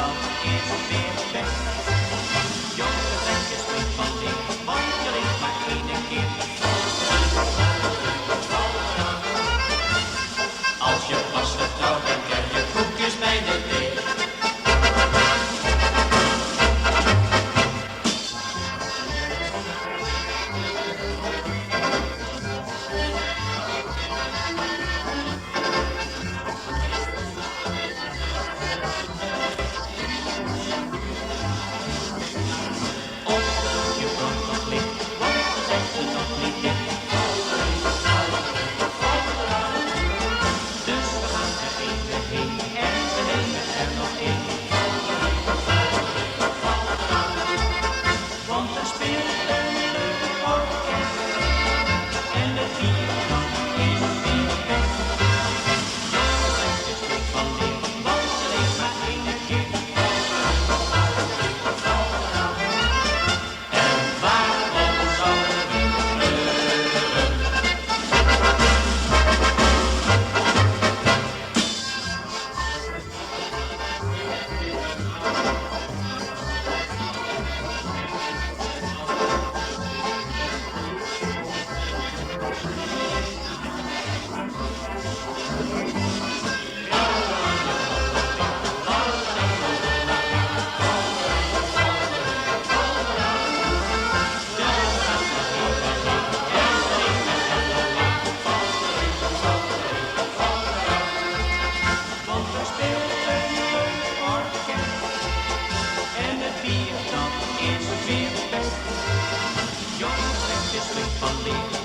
dat is weer best. Jonge trekjes met van leer, want je leeft maar één keer. Als je pas getrouwd bent, krijg je koekjes bij de thee. Is weer best. Jongens, trekjes met van leer.